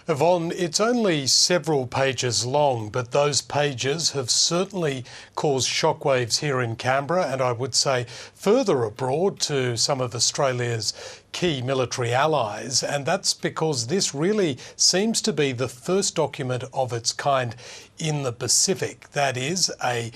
Yvonne, it's only several pages long, but those pages have certainly caused shockwaves here in Canberra, and I would say further abroad to some of Australia's key military allies, and that's because this really seems to be the first document of its kind in the Pacific. That is, a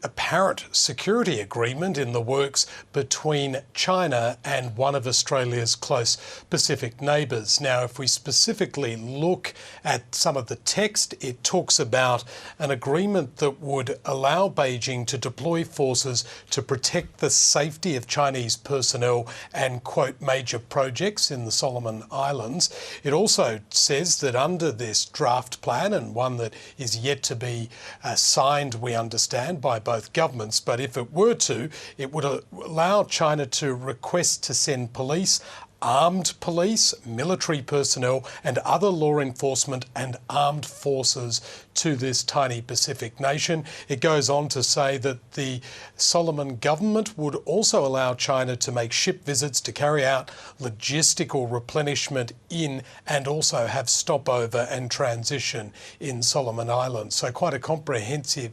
apparent security agreement in the works between China and one of Australia's close Pacific neighbours. Now, if we specifically look at some of the text, it talks about an agreement that would allow Beijing to deploy forces to protect the safety of Chinese personnel and, quote, major projects in the Solomon Islands. It also says that under this draft plan, and one that is yet to be signed, we understand, by both governments, but if it were to, it would allow China to request to send police, armed police, military personnel and other law enforcement and armed forces to this tiny Pacific nation. It goes on to say that the Solomon government would also allow China to make ship visits to carry out logistical replenishment in and also have stopover and transition in Solomon Islands. So quite a comprehensive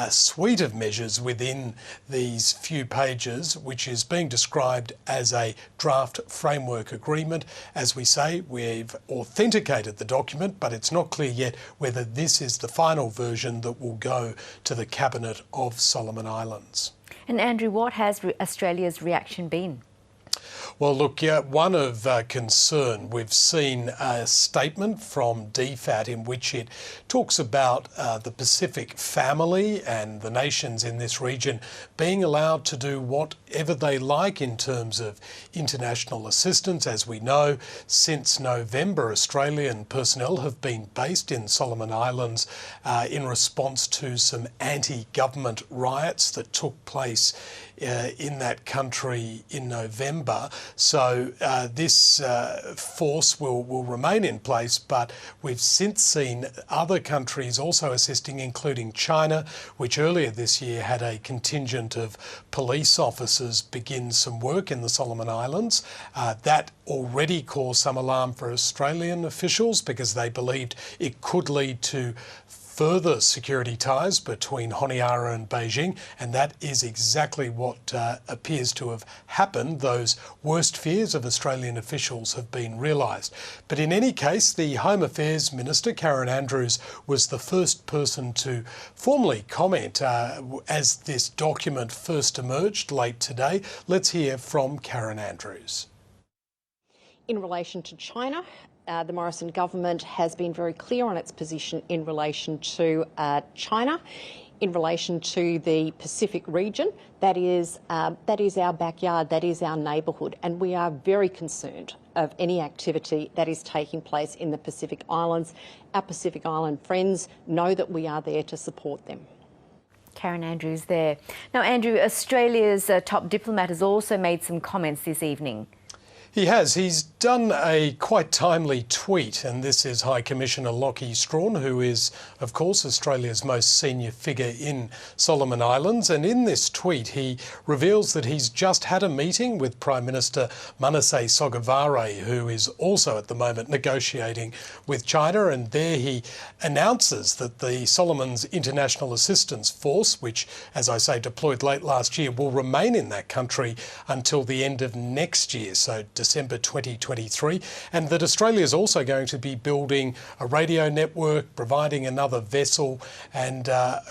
suite of measures within these few pages, which is being described as a draft framework agreement. As we say, we've authenticated the document, but it's not clear yet whether this is the final version that will go to the Cabinet of Solomon Islands. And Andrew, what has Australia's reaction been? Well, look, one of concern, we've seen a statement from DFAT in which it talks about the Pacific family and the nations in this region being allowed to do whatever they like in terms of international assistance. As we know, since November, Australian personnel have been based in Solomon Islands in response to some anti-government riots that took place in that country in November. So this force will remain in place, but we've since seen other countries also assisting, including China, which earlier this year had a contingent of police officers begin some work in the Solomon Islands. That already caused some alarm for Australian officials because they believed it could lead to further security ties between Honiara and Beijing, and that is exactly what appears to have happened. Those worst fears of Australian officials have been realised. But in any case, the Home Affairs Minister, Karen Andrews, was the first person to formally comment as this document first emerged late today. Let's hear from Karen Andrews. In relation to China, the Morrison government has been very clear on its position in relation to China, in relation to the Pacific region. That is our backyard, that is our neighbourhood, and we are very concerned of any activity that is taking place in the Pacific Islands. Our Pacific Island friends know that we are there to support them. Karen Andrews there. Now, Andrew, Australia's top diplomat has also made some comments this evening. He has. He's done a quite timely tweet, and this is High Commissioner Lockie Strawn, who is, of course, Australia's most senior figure in Solomon Islands. And in this tweet, he reveals that he's just had a meeting with Prime Minister Manasseh Sogavare, who is also at the moment negotiating with China. And there he announces that the Solomons International Assistance Force, which, as I say, deployed late last year, will remain in that country until the end of next year, so December 2023, and that Australia is also going to be building a radio network, providing another vessel and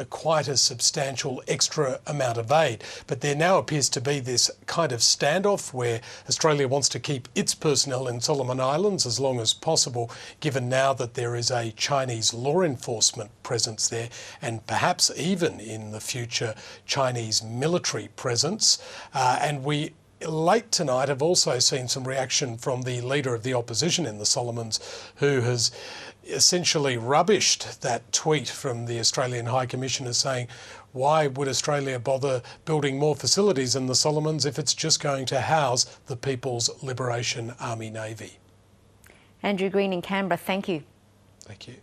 quite a substantial extra amount of aid. But there now appears to be this kind of standoff where Australia wants to keep its personnel in Solomon Islands as long as possible, given now that there is a Chinese law enforcement presence there and perhaps even in the future Chinese military presence. And we late tonight have also seen some reaction from the leader of the opposition in the Solomons, who has essentially rubbished that tweet from the Australian High Commissioner saying, why would Australia bother building more facilities in the Solomons if it's just going to house the People's Liberation Army Navy? Andrew Greene in Canberra, thank you. Thank you.